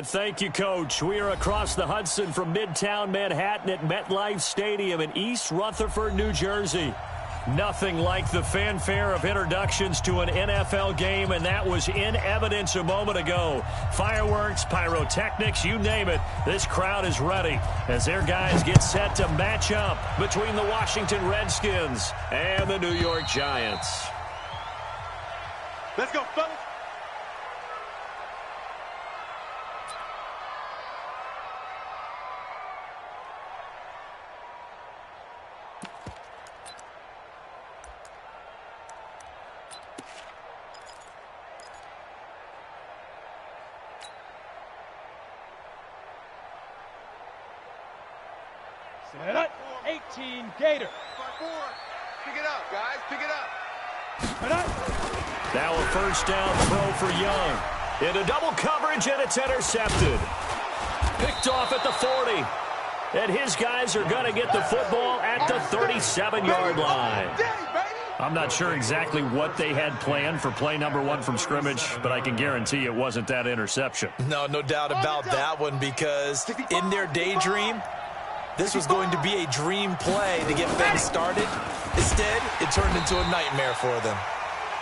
Thank you, Coach. We are across the Hudson from Midtown Manhattan at MetLife Stadium in East Rutherford, New Jersey. Nothing like the fanfare of introductions to an NFL game, and that was in evidence a moment ago. Fireworks, pyrotechnics, you name it. This crowd is ready as their guys get set to match up between the Washington Redskins and the New York Giants. Let's go, fellas. Set up. 18 Gator. 5-4. Pick it up, guys. Pick it up. Set up. Now a first down throw for Young. Into double coverage, and it's intercepted. Picked off at the 40. And his guys are going to get the football at the 37-yard line. I'm not sure exactly what they had planned for play number 1 from scrimmage, but I can guarantee it wasn't that interception. No doubt about that one, because in their daydream, this was going to be a dream play to get things started. Instead, it turned into a nightmare for them.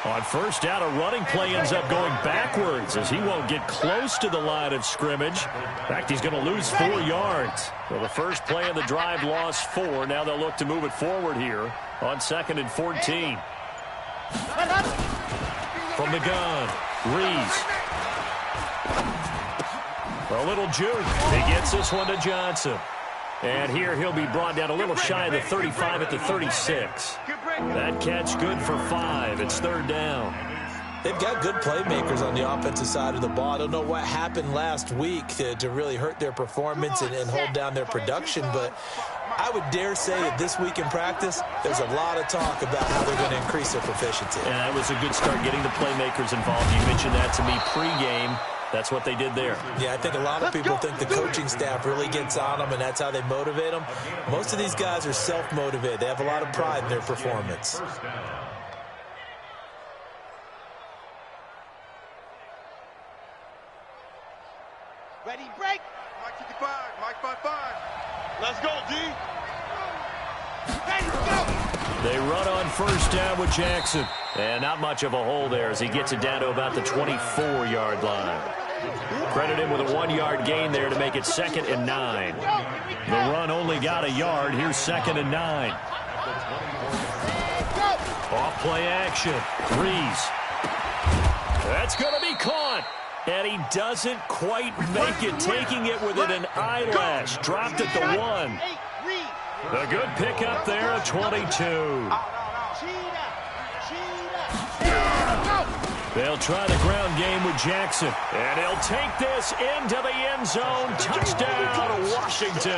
On first down, a running play ends up going backwards as he won't get close to the line of scrimmage. In fact, he's going to lose 4 yards. Well, the first play of the drive lost 4. Now they'll look to move it forward here on 2nd and 14. From the gun, Reese. A little juke. He gets this one to Johnson. And here he'll be brought down a little shy of the 35 at the 36. That catch good for 5. It's 3rd down. They've got good playmakers on the offensive side of the ball. I don't know what happened last week to really hurt their performance and hold down their production, but I would dare say that this week in practice, there's a lot of talk about how they're going to increase their proficiency. And that was a good start getting the playmakers involved. You mentioned that to me pregame. That's what they did there. Yeah, I think a lot of people think the coaching staff really gets on them, and that's how they motivate them. Most of these guys are self-motivated. They have a lot of pride in their performance. Ready, break. Mike 55, Mike 55. Let's go, D. Ready, go. They run on first down with Jackson. And not much of a hole there as he gets it down to about the 24-yard line. Credit him with a 1-yard gain there to make it 2nd and 9. The run only got a yard. Here's 2nd and 9. Off play action. Reese. That's going to be caught. And he doesn't quite make it, taking it within an eyelash. Dropped at the 1. A good pickup there at 22. They'll try the ground game with Jackson. And he'll take this into the end zone. Touchdown, Washington.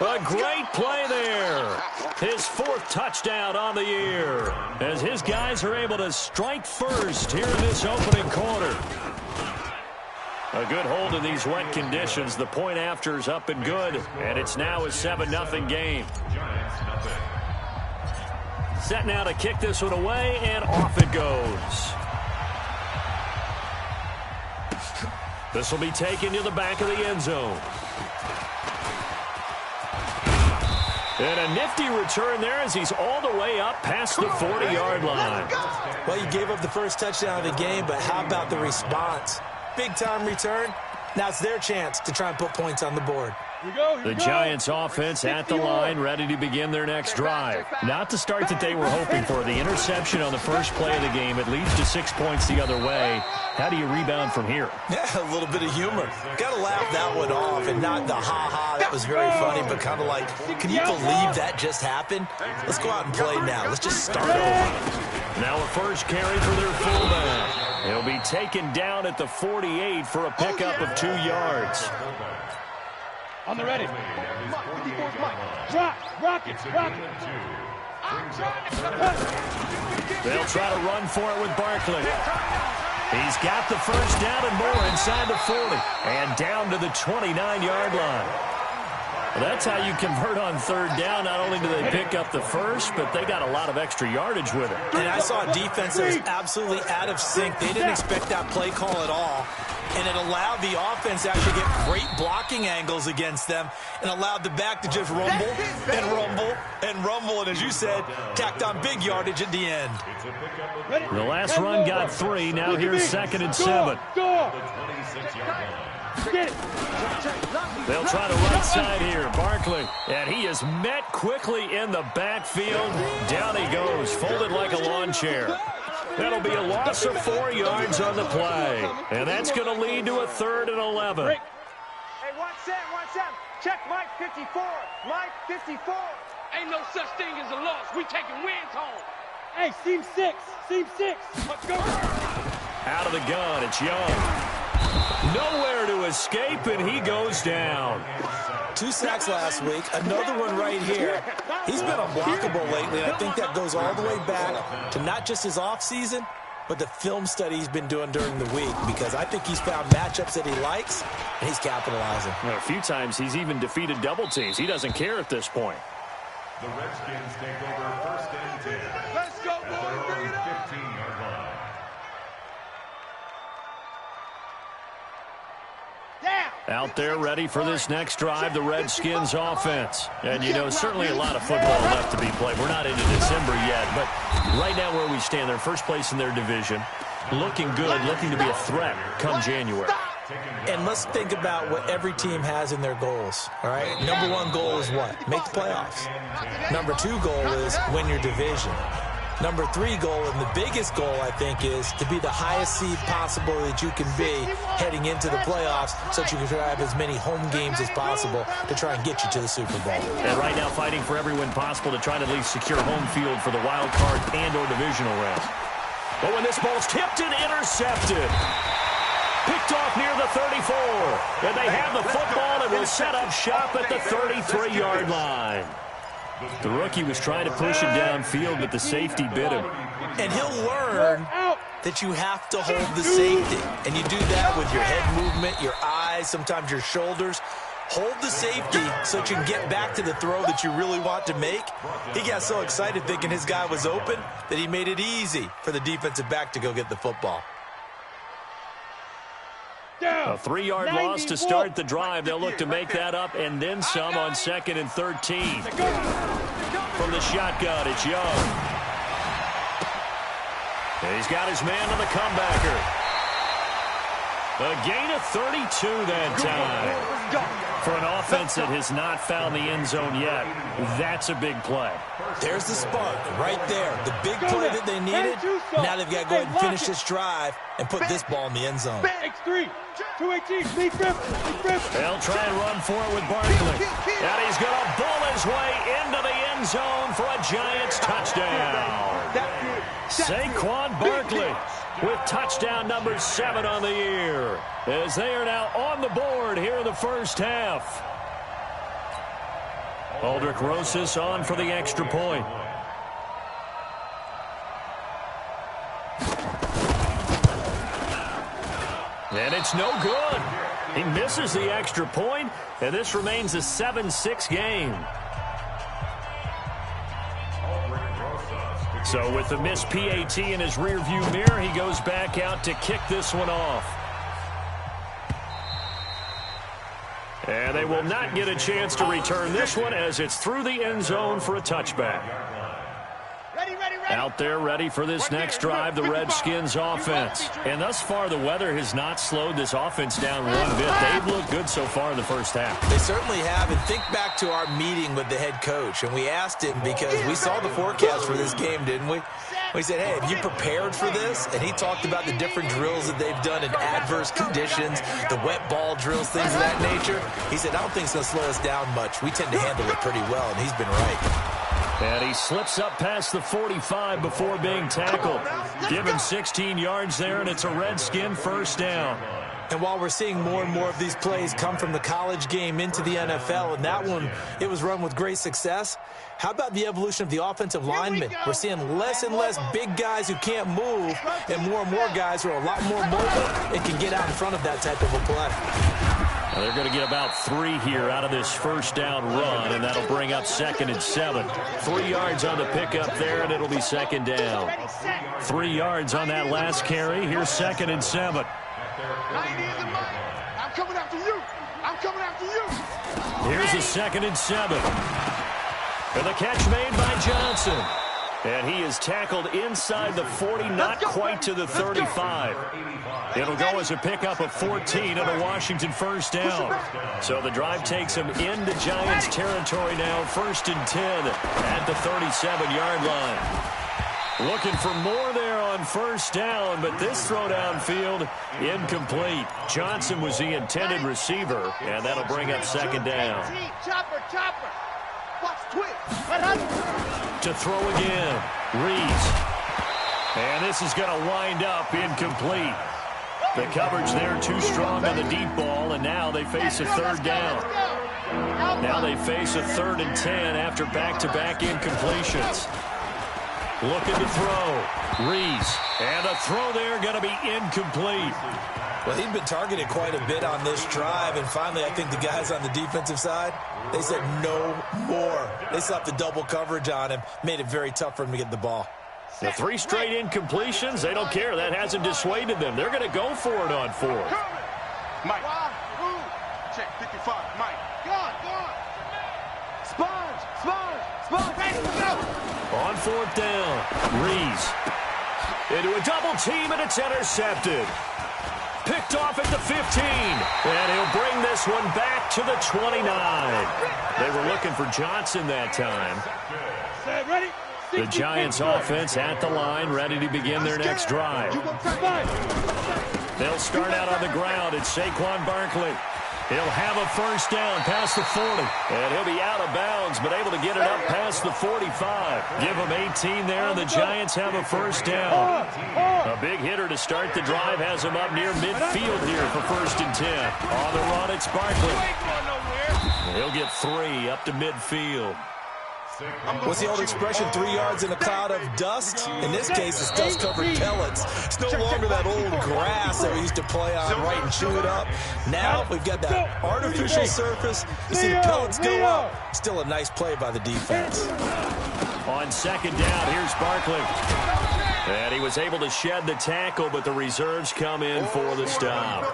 A great play there. His 4th touchdown on the year as his guys are able to strike first here in this opening quarter. A good hold in these wet conditions. The point after is up and good, and it's now a 7-0 game. Set now to kick this one away, and off it goes. This will be taken to the back of the end zone. And a nifty return there as he's all the way up past the 40-yard line. Well, you gave up the first touchdown of the game, but how about the response? Big-time return. Now it's their chance to try and put points on the board. The Giants offense at the line, ready to begin their next drive. Not the start that they were hoping for. The interception on the first play of the game, it leads to 6 points the other way. How do you rebound from here? Yeah, a little bit of humor. Got to laugh that one off, and not the ha-ha, that was very funny, but kind of like, can you believe that just happened? Let's go out and play now. Let's just start over. Now a first carry for their fullback. He'll be taken down at the 48 for a pickup of 2 yards. On the ready. Drop. Rock it. They'll try to run for it with Barkley. He's got the first down and more inside the 40. And down to the 29-yard line. Well, that's how you convert on third down. Not only do they pick up the first, but they got a lot of extra yardage with it. And I saw a defense that was absolutely out of sync. They didn't expect that play call at all. And it allowed the offense to actually get great blocking angles against them and allowed the back to just rumble and rumble and rumble. And as you said, tacked on big yardage at the end. The last run got 3. Now here's 2nd and 7. They'll try the right side here. Barkley. And he is met quickly in the backfield. Down he goes, folded like a lawn chair. That'll be a loss of 4 yards on the play. And that's going to lead to a 3rd and 11. Hey, watch Sam. Check Mike 54. Mike 54. Ain't no such thing as a loss. We taking wins home. Hey, seam 6. Let's go. Out of the gun, it's Young. Nowhere to escape, and he goes down. 2 sacks last week, another one right here. He's been unblockable lately, and I think that goes all the way back to not just his offseason, but the film study he's been doing during the week, because I think he's found matchups that he likes, and he's capitalizing. A few times he's even defeated double teams. He doesn't care at this point. The Redskins take over 1st and 10. Let's go, boys. Bring it up. 15-yard line. Out there ready for this next drive, the Redskins offense. And, you know, certainly a lot of football left to be played. We're not into December yet, but right now where we stand, they're first place in their division. Looking good, looking to be a threat come January. And let's think about what every team has in their goals, all right? Number 1 goal is what? Make the playoffs. Number 2 goal is win your division. Number 3 goal, and the biggest goal, I think, is to be the highest seed possible that you can be heading into the playoffs so that you can have as many home games as possible to try and get you to the Super Bowl. And right now fighting for every win possible to try to at least secure home field for the wild card and or divisional round. But when this ball's tipped and intercepted, picked off near the 34, and they have the football and will set up shop at the 33-yard line. The rookie was trying to push it downfield, but the safety bit him. And he'll learn that you have to hold the safety. And you do that with your head movement, your eyes, sometimes your shoulders. Hold the safety so that you can get back to the throw that you really want to make. He got so excited thinking his guy was open that he made it easy for the defensive back to go get the football. A 3-yard loss to start the drive. They'll look to make that up and then some on 2nd and 13. From the shotgun, it's Young. And he's got his man on the comebacker. A gain of 32 that time. For an offense that has not found the end zone yet, that's a big play. There's the spark right there. The big play that they needed. Now they've got to go ahead and finish this drive and put this ball in the end zone. X3, 218, Big Grip. They'll try and run for it with Barkley. And he's going to bull his way into the end zone for a Giants touchdown. Saquon Barkley with touchdown number 7 on the year, as they are now on the board here in the first half. Aldrich Rosas on for the extra point. And it's no good. He misses the extra point, and this remains a 7-6 game. So with the missed PAT in his rearview mirror, he goes back out to kick this one off. And they will not get a chance to return this one as it's through the end zone for a touchback. Out there ready for this next drive, the Redskins offense. And thus far, the weather has not slowed this offense down one bit. They've looked good so far in the first half. They certainly have. And think back to our meeting with the head coach. And we asked him, because we saw the forecast for this game, didn't we? We said, hey, have you prepared for this? And he talked about the different drills that they've done in adverse conditions, the wet ball drills, things of that nature. He said, I don't think it's going to slow us down much. We tend to handle it pretty well, and he's been right. And he slips up past the 45 before being tackled. Give him 16 yards there, and it's a Redskin first down. And while we're seeing more and more of these plays come from the college game into the NFL, and that one, it was run with great success, how about the evolution of the offensive linemen? We're seeing less and less big guys who can't move, and more guys who are a lot more mobile and can get out in front of that type of a play. They're going to get about 3 here out of this first down run, and that'll bring up 2nd and 7. 3 yards on the pickup there, and it'll be 2nd down. 3 yards on that last carry. Here's 2nd and 7. I'm coming after you. I'm coming after you. Here's a 2nd and 7. And the catch made by Johnson. And he is tackled inside the 40, not quite to the 35. It'll go as a pickup of 14 and a Washington first down. So the drive takes him into Giants territory now, 1st and 10 at the 37-yard line. Looking for more there on 1st down, but this throw downfield incomplete. Johnson was the intended receiver, and that'll bring up 2nd down. Chopper. Watch twitch. To throw again, Reese. And this is going to wind up incomplete. The coverage there too strong on the deep ball, and now they face a 3rd down. Now they face a 3rd and 10 after back-to-back incompletions. Looking to throw, Reese. And a throw there going to be incomplete. Well, he'd been targeted quite a bit on this drive, and finally I think the guys on the defensive side, they said no more. They slapped the double coverage on him, made it very tough for him to get the ball. The 3 straight incompletions, they don't care. That hasn't dissuaded them. They're going to go for it on 4th. Mike. Check 55. Mike. Go on. Sponge. Ready to go. On 4th down, Reese. Into a double team, and it's intercepted. Picked off at the 15, and he'll bring this one back to the 29. They were looking for Johnson that time. Ready? The Giants offense at the line, ready to begin their next drive. They'll start out on the ground. It's Saquon Barkley. He'll have a first down past the 40, and he'll be out of bounds, but able to get it up past the 45. Give him 18 there, and the Giants have a first down. A big hitter to start the drive has him up near midfield here for 1st and 10. On the run, it's Barkley. He'll get 3 up to midfield. What's the old expression, 3 yards in a cloud of dust? In this case, it's dust-covered pellets. It's no longer that old grass that we used to play on, right, and chew it up. Now we've got that artificial surface. You see the pellets go up. Still a nice play by the defense. On 2nd down, here's Barkley. And he was able to shed the tackle, but the reserves come in for the stop.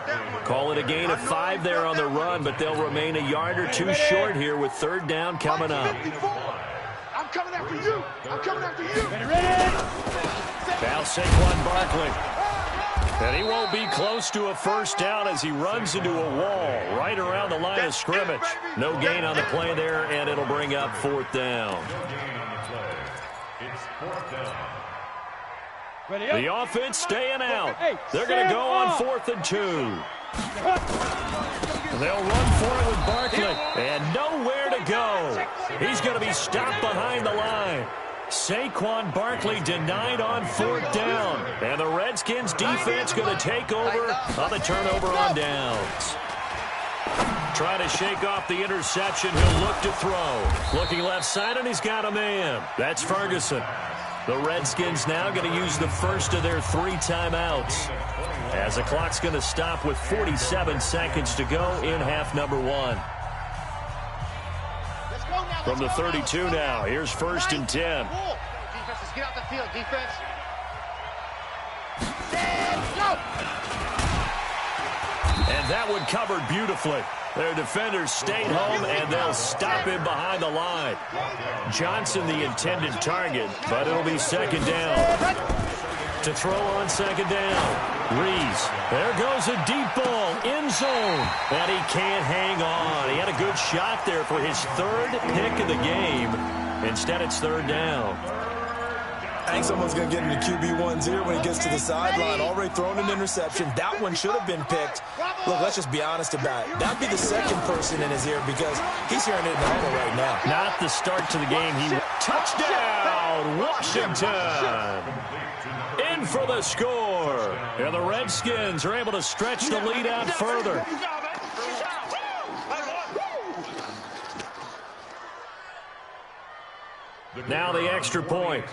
Call it a gain of 5 there on the run, but they'll remain a yard or 2 short here with 3rd down coming up. I'm coming after you. Now Saquon Barkley. And he won't be close to a first down as he runs into a wall right around the line of scrimmage. No gain on the play there, and it'll bring up 4th down. It's 4th down. The offense staying out. They're going to go on 4th and 2. They'll run for it with Barkley, and nowhere to go. He's going to be stopped behind the line. Saquon Barkley denied on 4th down, and the Redskins defense going to take over on the turnover on downs. Trying to shake off the interception. He'll look to throw. Looking left side, and he's got a man. That's Ferguson. The Redskins now going to use the first of their 3 timeouts, as the clock's going to stop with 47 seconds to go in half number 1. From the 32 now, here's 1st and 10. Defenses, get out the field, defense. And that one covered beautifully. Their defenders stayed home, and they'll stop him behind the line. Johnson the intended target, but it'll be 2nd down. To throw on 2nd down, Reese. There goes a deep ball, end zone, and he can't hang on. He had a good shot there for his 3rd pick of the game. Instead, it's 3rd down. I think someone's going to get into QB1's ear when he gets to the sideline. Already thrown an interception. That one should have been picked. Look, let's just be honest about it. That'd be the 2nd person in his ear because he's hearing it in the huddle right now. Not the start to the game. Touchdown, Washington. In for the score. And the Redskins are able to stretch the lead out further. Now the extra point.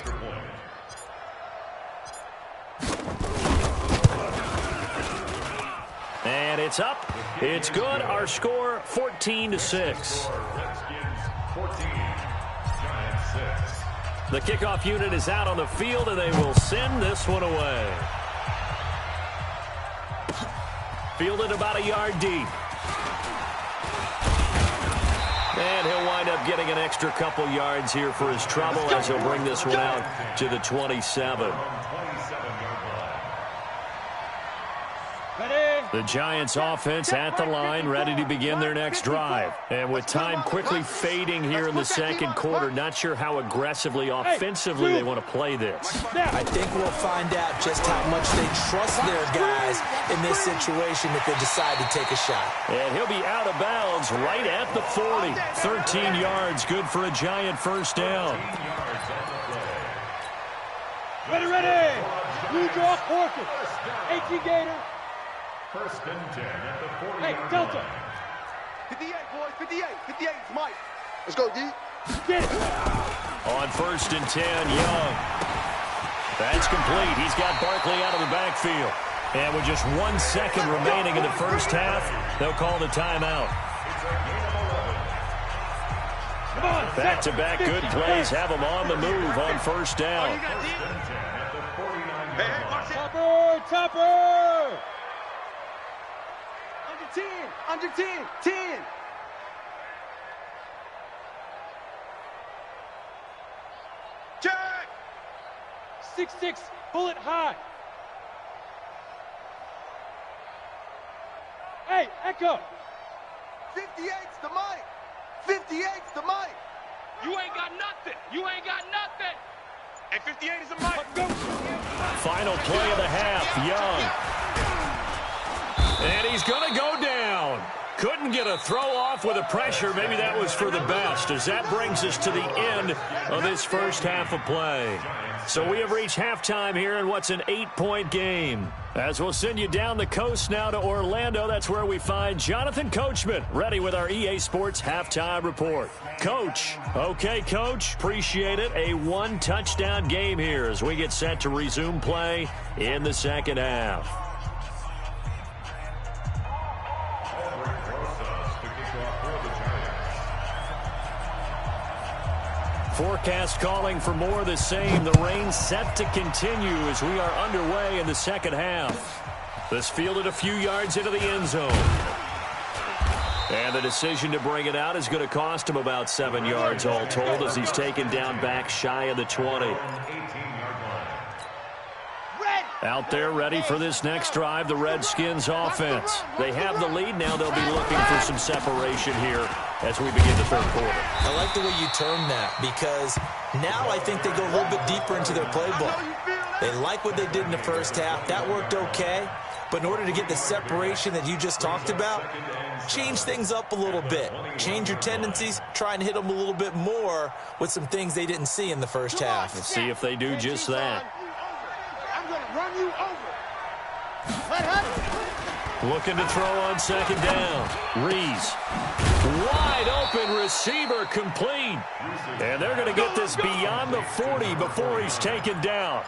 And it's up. It's good. Our score, 14-6. The kickoff unit is out on the field, and they will send this one away. Fielded about a yard deep. And he'll wind up getting an extra couple yards here for his trouble as he'll bring this one out to the 27. The Giants offense at the line, ready to begin their next drive. And with time quickly fading here in the second quarter, not sure how aggressively, offensively they want to play this. I think we'll find out just how much they trust their guys in this situation if they decide to take a shot. And he'll be out of bounds right at the 40. 13 yards, good for a Giant first down. Ready. Blue draw, Porker. 18 Gator. First and 10 at the 40. Hey, Delta. 58, boys, 58. 58, it's Mike. Let's go, D. Get it. On first and 10, Young. That's complete. He's got Barkley out of the backfield. And with just 1 second remaining in the first half, they'll call the timeout. Back-to-back good plays have them on the move on first down. Topper. Under 10. Check. 6'6", bullet high. Hey, Echo. 58's the Mike. 58's the Mike. You ain't got nothing. And 58 is a Mike. Final play of the half, Young. And he's going to go down. Couldn't get a throw off with the pressure. Maybe that was for the best, as that brings us to the end of this first half of play. So we have reached halftime here in what's an 8-point game. As we'll send you down the coast now to Orlando, that's where we find Jonathan Coachman, ready with our EA Sports halftime report. Coach. Okay, Coach. Appreciate it. A 1-touchdown game here as we get set to resume play in the second half. Forecast calling for more of the same. The rain set to continue as we are underway in the second half. This fielded a few yards into the end zone. And the decision to bring it out is going to cost him about 7 yards all told as he's taken down back shy of the 20. Out there ready for this next drive, the Redskins offense. They have the lead. Now they'll be looking for some separation here as we begin the third quarter. I like the way you term that, because now I think they go a little bit deeper into their playbook. They like what they did in the first half. That worked okay. But in order to get the separation that you just talked about, change things up a little bit. Change your tendencies. Try and hit them a little bit more with some things they didn't see in the first half. Let's see if they do just that. Run you over. Looking to throw on second down. Rees. Wide open receiver complete. And they're going to get this beyond the 40 before he's taken down.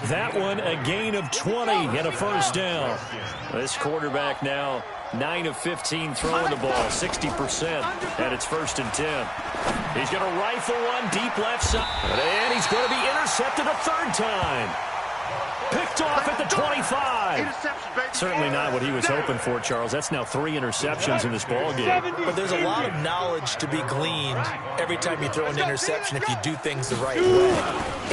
That one a gain of 20 and a first down. This quarterback now 9 of 15 throwing the ball, 60%, and it's first and 10. He's going to rifle one deep left side. And he's going to be intercepted a third time. Picked off at the 25. Certainly not what he was hoping for, Charles. That's now 3 interceptions in this ball game. But there's a lot of knowledge to be gleaned every time you throw an interception if you do things the right way.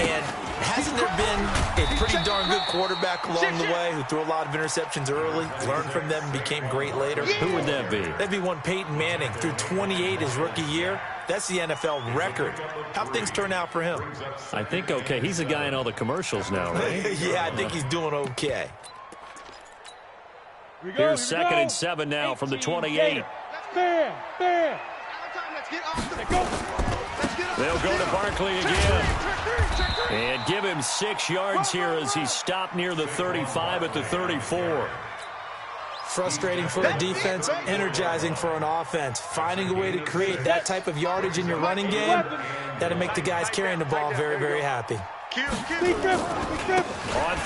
And hasn't there been a pretty darn good quarterback along the way who threw a lot of interceptions early, learned from them, and became great later? Who would that be? That'd be one Peyton Manning. Threw 28 his rookie year. That's the NFL record. How things turn out for him? I think okay. He's a guy in all the commercials now, right? Yeah, I think he's doing okay. Here's second and 7 now from the 28. Bam. They'll go to Barkley again. And give him 6 yards here as he's stopped near the 35 at the 34. Frustrating for a defense, energizing for an offense. Finding a way to create that type of yardage in your running game, that'll make the guys carrying the ball very, very happy. On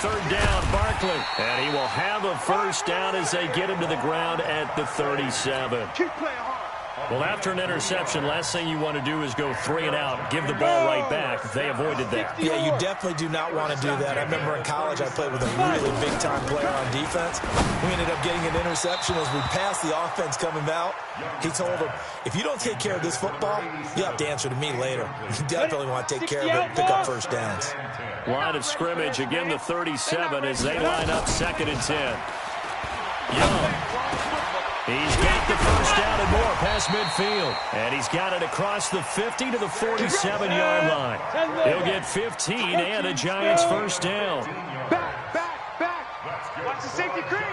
third down, Barkley. And he will have a first down as they get him to the ground at the 37. Keep playing hard. Well, after an interception, last thing you want to do is go 3 and out, give the ball right back. They avoided that. Yeah, you definitely do not want to do that. I remember in college I played with a really big-time player on defense. We ended up getting an interception as we passed the offense coming out. He told him, if you don't take care of this football, you have to answer to me later. You definitely want to take care of it and pick up first downs. Line of scrimmage, again the 37 as they line up 2nd and 10. Young. He's got the first down and more past midfield. And he's got it across the 50 to the 47-yard line. He'll get 15 and a Giants first down. Back. Watch the safety creep.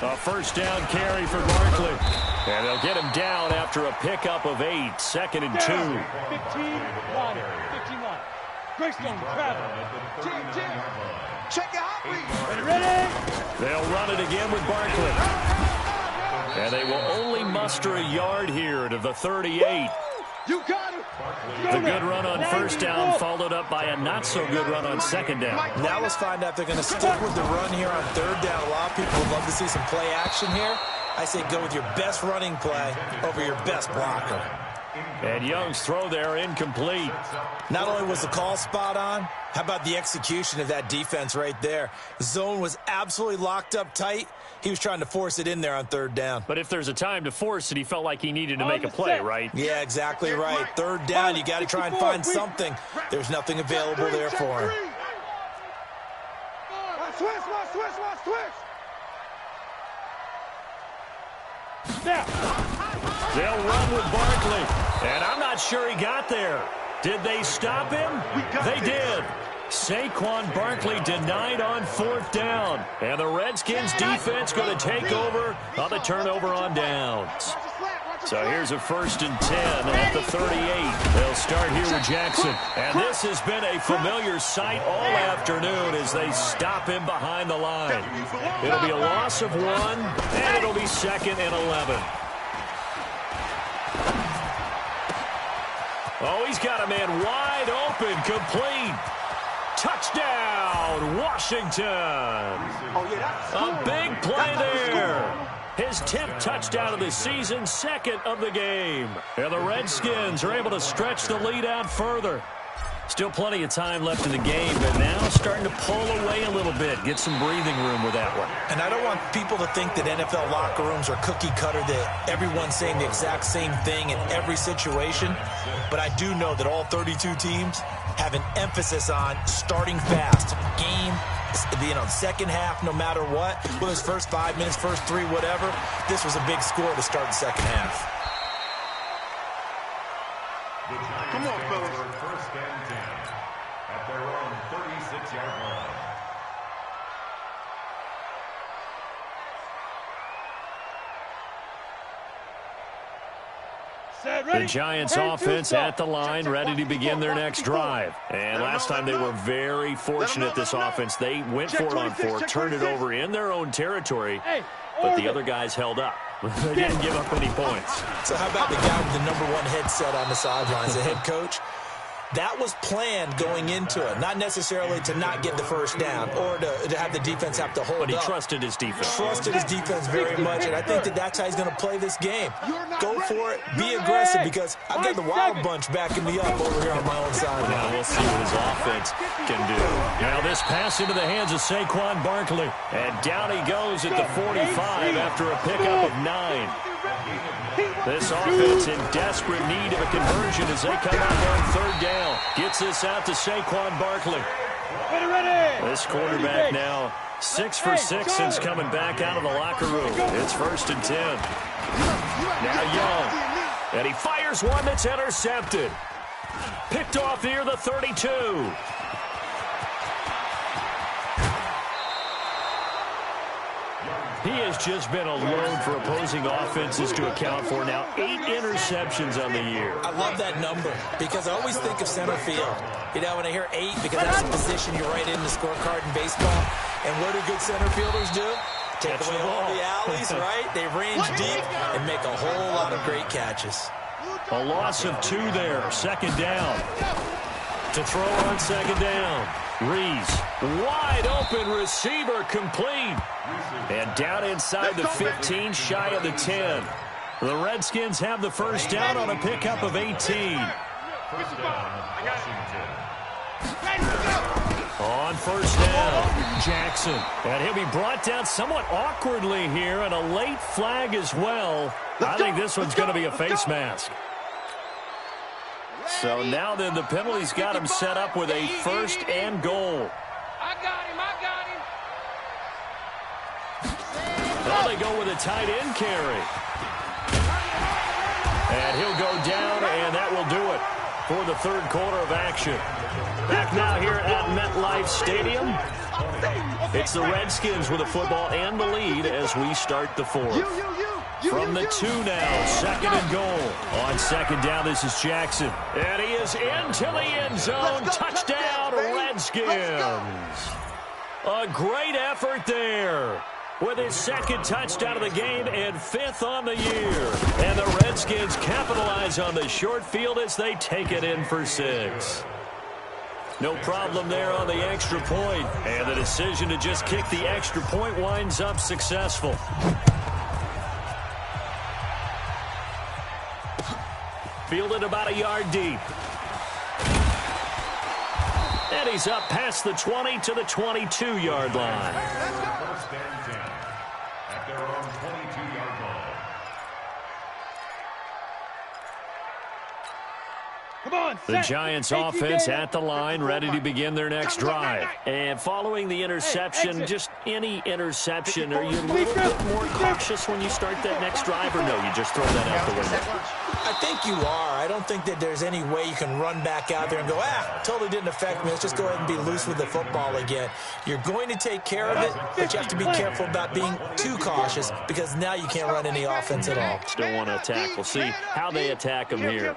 A first down carry for Barkley. And they'll get him down after a pickup of 8. 2nd and 2. 15-line. Greystone, travel. Check it out. Ready? They'll run it again with Barkley. And they will only muster a yard here to the 38. You got it. The good run on first down followed up by a not-so-good run on 2nd down. Now let's find out if they're going to stick with the run here on 3rd down. A lot of people would love to see some play action here. I say go with your best running play over your best blocker. And Young's throw there incomplete. Not only was the call spot on, how about the execution of that defense right there? The zone was absolutely locked up tight. He was trying to force it in there on 3rd down. But if there's a time to force it, he felt like he needed to make a play, right? Yeah, exactly right. 3rd down, you got to try and find something. There's nothing available there for him. Switch. They'll run with Barkley. And I'm not sure he got there. Did they stop him? They did. Saquon Barkley denied on 4th down. And the Redskins defense going to take over on the turnover on downs. So here's a 1st and 10 at the 38. They'll start here with Jackson. And this has been a familiar sight all afternoon as they stop him behind the line. It'll be a loss of 1, and it'll be 2nd and 11. Oh, he's got a man wide open, complete. Touchdown, Washington. A big play there. His 10th touchdown of the season, 2nd of the game. And the Redskins are able to stretch the lead out further. Still plenty of time left in the game, but now starting to pull away a little bit, get some breathing room with that one. And I don't want people to think that NFL locker rooms are cookie cutter, that everyone's saying the exact same thing in every situation. But I do know that all 32 teams have an emphasis on starting fast. Game, second half, no matter what. Whether it's first 5 minutes, first 3, whatever. This was a big score to start the second half. Come on, fellas. 1st and 10 at their own 36-yard line. The Giants offense at the line, ready to begin their next drive. And last time they were very fortunate, this offense. They went for it on 4, turned it over in their own territory, but the other guys held up. They didn't give up any points. So how about the guy with the #1 headset on the sidelines, the head coach? That was planned going into it, not necessarily to not get the first down or to have the defense have to hold up. But he trusted his defense. Trusted his defense very much, and I think that that's how he's going to play this game. Go for it, be aggressive, because I've got the Wild Bunch backing me up over here on my own side. Now we'll see what his offense can do. Now this pass into the hands of Saquon Barkley. And down he goes at the 45 after a pickup of 9. This offense in desperate need of a conversion as they come out on 3rd down. Gets this out to Saquon Barkley. This quarterback now 6 for 6 since coming back out of the locker room. It's 1st and 10. Now Young. And he fires one that's intercepted. Picked off near the 32. He has just been a load for opposing offenses to account for. Now 8 interceptions on the year. I love that number because I always think of center field. You know, when I hear 8, because that's the position you write in the scorecard in baseball. And what do good center fielders do? Take away all the alleys, right? They range deep and make a whole lot of great catches. A loss of 2 there. Second down. To throw on second down. Reese. Wide open receiver complete. And down inside the 15, shy of the 10. The Redskins have the first down on a pickup of 18. On first down, Jackson. And he'll be brought down somewhat awkwardly here, and a late flag as well. I think this one's going to be a face mask. So now then, the penalty's got him set up with a first and goal. I got him. Now they go with a tight end carry. And he'll go down, and that will do it for the third quarter of action. Back now here at MetLife Stadium. It's the Redskins with the football and the lead as we start the fourth. From the 2 now, second and goal. On second down, this is Jackson. And he is into the end zone. Touchdown, Redskins. A great effort there, with his second touchdown of the game and 5th on the year. And the Redskins capitalize on the short field as they take it in for 6. No problem there on the extra point. And the decision to just kick the extra point winds up successful. Fielded about a yard deep. And he's up past the 20 to the 22-yard line. First and 10 at their own 22-yard line. Come on, The Giants offense at the line, ready to begin their next drive. And following the interception, just any interception, are you a little bit more cautious when you start that next drive, or no, you just throw that out the window? I think you are. I don't think that there's any way you can run back out there and go, totally didn't affect me. Let's just go ahead and be loose with the football again. You're going to take care of it, but you have to be careful about being too cautious, because now you can't run any offense at all. Still want to attack. We'll see how they attack him here.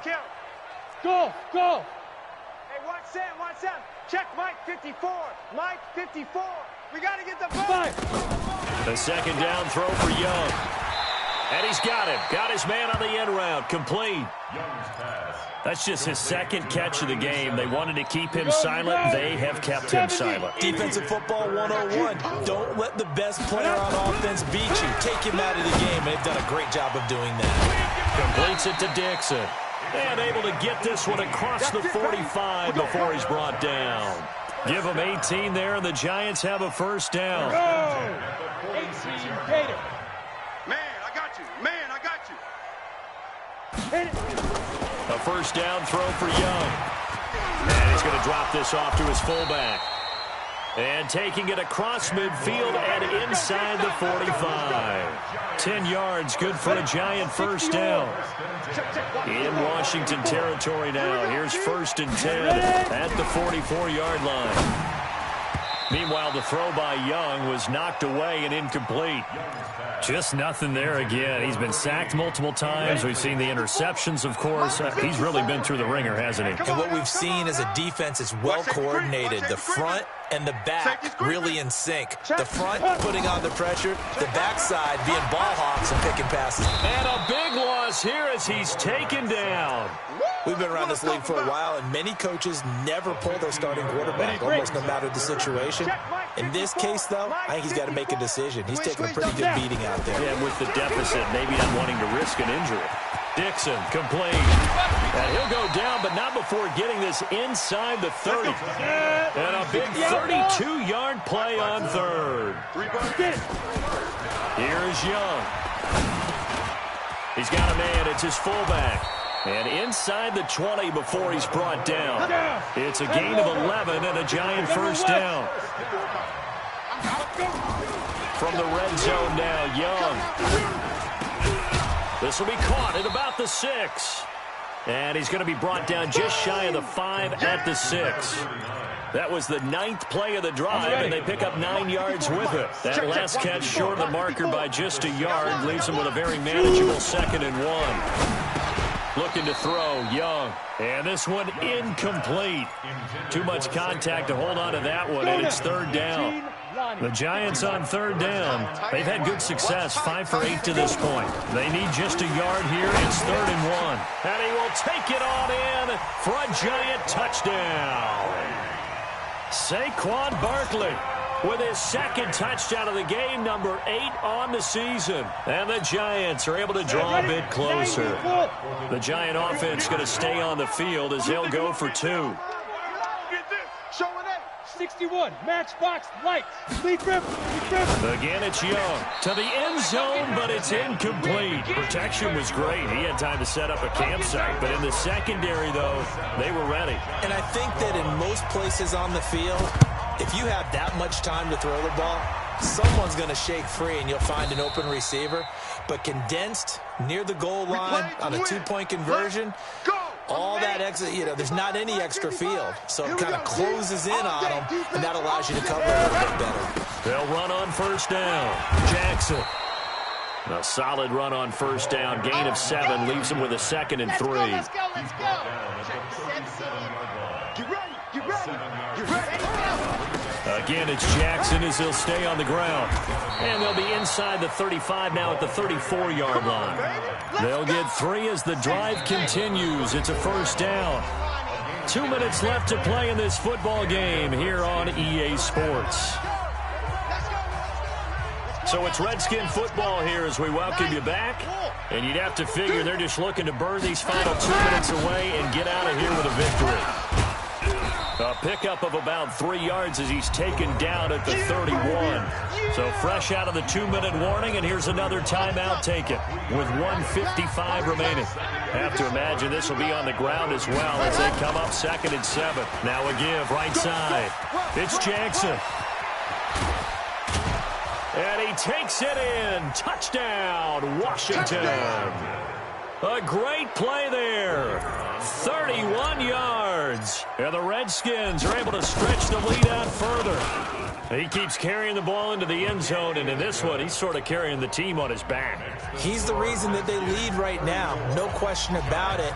Go. Hey, watch Sam. Check Mike 54. Mike 54. We got to get the ball. The second down throw for Young. And he's got him. Got his man on the end route. Complete. Young's pass. That's just his second catch of the game. They wanted to keep him silent. They have kept him silent. Defensive football 101. Don't let the best player on offense beat you. Take him out of the game, and they've done a great job of doing that. Completes it to Dixon. And able to get this one across the 45 before he's brought down. Give him 18 there, and the Giants have a first down. 18, Gator. Man, I got you. A first down throw for Young. And he's going to drop this off to his fullback. And taking it across midfield and inside the 45. 10 yards, good for a Giant first down. In Washington territory now. Here's first and 10 at the 44-yard line. Meanwhile, the throw by Young was knocked away and incomplete. Just nothing there again. He's been sacked multiple times. We've seen the interceptions, of course. He's really been through the ringer, hasn't he? And what we've seen is a defense that's well coordinated. The front and the back really in sync. The front putting on the pressure, the backside being ball hawks and picking passes. And a big loss here as he's taken down. We've been around this league for a while, and many coaches never pull their starting quarterback, almost no matter the situation. In this case, though, I think he's got to make a decision. He's taking a pretty good beating out there. Yeah, with the deficit, maybe not wanting to risk an injury. Dixon, complete. And he'll go down, but not before getting this inside the 30. And a big 32-yard play on third. Here's Young. He's got a man. It's his fullback. And inside the 20 before he's brought down. It's a gain of 11 and a Giant first down. From the red zone now, Young. This will be caught at about the 6. And he's going to be brought down just shy of the 5 at the 6. That was the 9th play of the drive, and they pick up 9 yards with it. That last catch short of the marker by just a yard leaves them with a very manageable 2nd and 1. Looking to throw, Young. And this one incomplete. Too much contact to hold on to that one, and it's third down. The Giants on third down. They've had good success, 5 for 8 to this point. They need just a yard here. It's 3rd and 1. And he will take it on in for a Giant touchdown. Saquon Barkley with his second touchdown of the game, number 8 on the season. And the Giants are able to draw a bit closer. The Giant offense going to stay on the field as they'll go for 2. 61, matchbox, lights, lead grip. Again, it's Young to the end zone, but it's incomplete. Protection was great. He had time to set up a campsite, but in the secondary, though, they were ready. And I think that in most places on the field, if you have that much time to throw the ball, someone's going to shake free and you'll find an open receiver. But condensed near the goal line on a 2-point conversion, all that extra, there's not any extra field. So it kind of closes in on them, and that allows you to cover a little bit better. They'll run on first down. Jackson. A solid run on first down. Gain of 7 leaves him with a 2nd and 3. Let's go. Get ready. Again, it's Jackson as he'll stay on the ground. And they'll be inside the 35 now at the 34-yard line. They'll get 3 as the drive continues. It's a first down. 2 minutes left to play in this football game here on EA Sports. So it's Redskin football here as we welcome you back. And you'd have to figure they're just looking to burn these final 2 minutes away and get out of here with a victory. A pickup of about 3 yards as he's taken down at the 31. So fresh out of the 2-minute warning, and here's another timeout taken with 1:55 remaining. Have to imagine this will be on the ground as well as they come up 2nd and 7. Now a give right side. It's Jackson. And he takes it in. Touchdown, Washington. A great play there. 31 yards. And the Redskins are able to stretch the lead out further. He keeps carrying the ball into the end zone, and in this one, he's sort of carrying the team on his back. He's the reason that they lead right now. No question about it.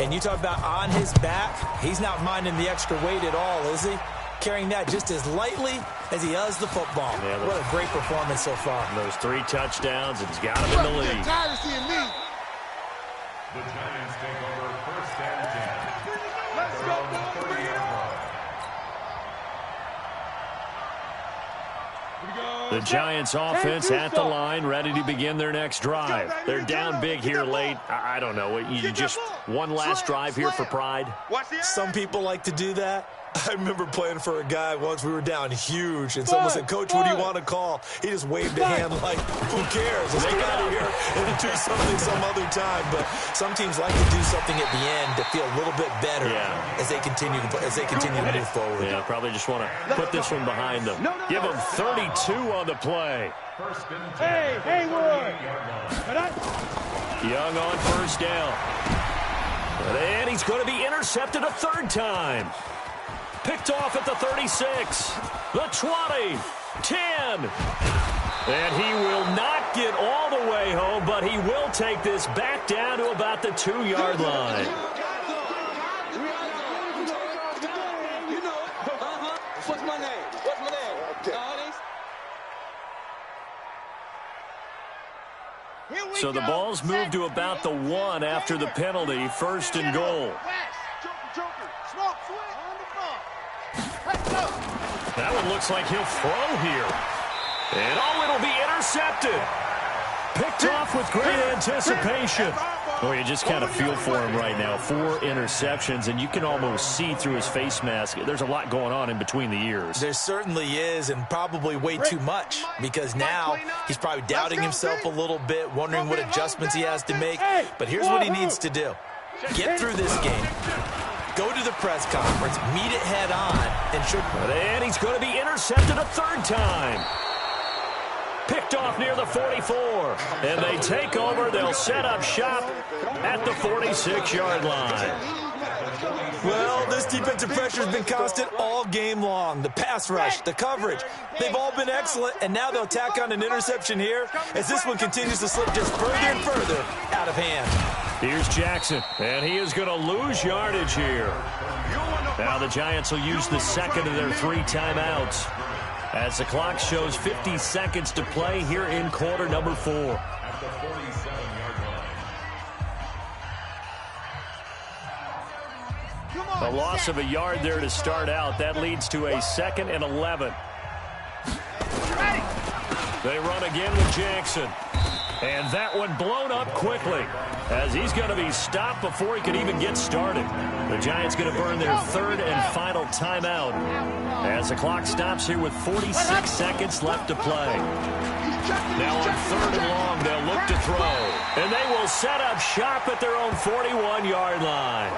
And you talk about on his back, he's not minding the extra weight at all, is he? Carrying that just as lightly as he does the football. Yeah, what a great performance so far. Those 3 touchdowns, and he's got him in the lead. The Giants take over 1st and 10. Let's go, boys. Bring it on. The Giants offense at the line, ready to begin their next drive. They're down big here late. I don't know. You just one last drive here for pride? Some people like to do that. I remember playing for a guy once. We were down huge, and someone said, "Coach, what do you want to call?" He just waved a hand like, "Who cares? Let's get out of here and do something some other time." But some teams like to do something at the end to feel a little bit better as they continue to move forward. Yeah, probably just want to put this one behind them. Give them 32 on the play. Hey, Hayward. Young on first down. And he's going to be intercepted a 3rd time. Picked off at the 36, the 20, 10. And he will not get all the way home, but he will take this back down to about the 2-yard line. What's my name? So the ball's moved to about the 1 after the penalty, 1st and goal. That one looks like he'll throw here. And it'll be intercepted. Picked off with great anticipation. Oh, you just kind of feel for him right now. 4 interceptions, and you can almost see through his face mask. There's a lot going on in between the ears. There certainly is, and probably way too much, because now he's probably doubting himself a little bit, wondering what adjustments he has to make. But here's what he needs to do. Get through this game. Go to the press conference, meet it head on, and he's going to be intercepted a 3rd time. Picked off near the 44. And they take over. They'll set up shop at the 46-yard line. Well, this defensive pressure has been constant all game long. The pass rush, the coverage, they've all been excellent, and now they'll tack on an interception here as this one continues to slip just further and further out of hand. Here's Jackson, and he is going to lose yardage here. Now the Giants will use the 2nd of their 3 timeouts. as the clock shows 50 seconds to play here in quarter number 4. At the 47-yard line. A loss of a yard there to start out. That leads to a 2nd and 11. They run again with Jackson. And that one blown up quickly as he's going to be stopped before he could even get started. The Giants going to burn their 3rd and final timeout as the clock stops here with 46 seconds left to play. Now on 3rd and long, they'll look to throw. And they will set up shop at their own 41-yard line.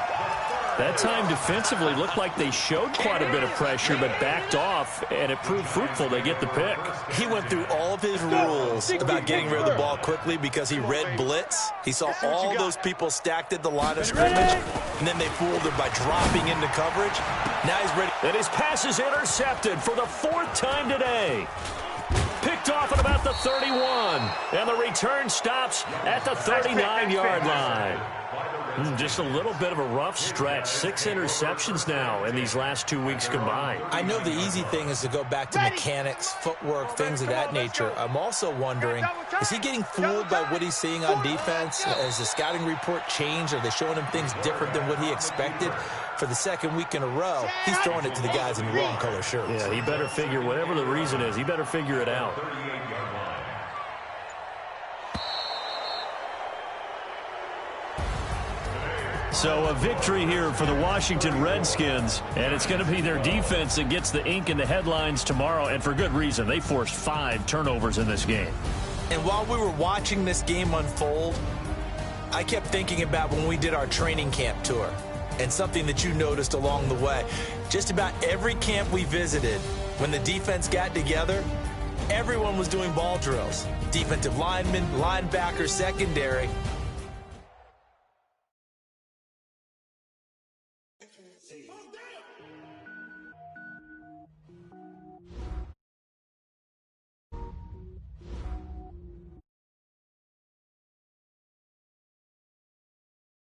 That time defensively looked like they showed quite a bit of pressure but backed off, and it proved fruitful. They get the pick. He went through all of his rules about getting rid of the ball quickly because he read blitz. He saw all those people stacked at the line of scrimmage, and then they fooled him by dropping into coverage. Now he's ready. And his pass is intercepted for the 4th time today. Picked off at about the 31, and the return stops at the 39-yard line. Just a little bit of a rough stretch. 6 interceptions now in these last 2 weeks combined. I know the easy thing is to go back to mechanics, footwork, things of that nature. I'm also wondering, is he getting fooled by what he's seeing on defense? Has the scouting report changed? Are they showing him things different than what he expected? For the 2nd week in a row, he's throwing it to the guys in the wrong color shirts. Yeah, he better figure, whatever the reason is, he better figure it out. So a victory here for the Washington Redskins, and it's going to be their defense that gets the ink in the headlines tomorrow, and for good reason. They forced 5 turnovers in this game. And while we were watching this game unfold, I kept thinking about when we did our training camp tour, and something that you noticed along the way. Just about every camp we visited, when the defense got together, everyone was doing ball drills. Defensive linemen, linebackers, secondary.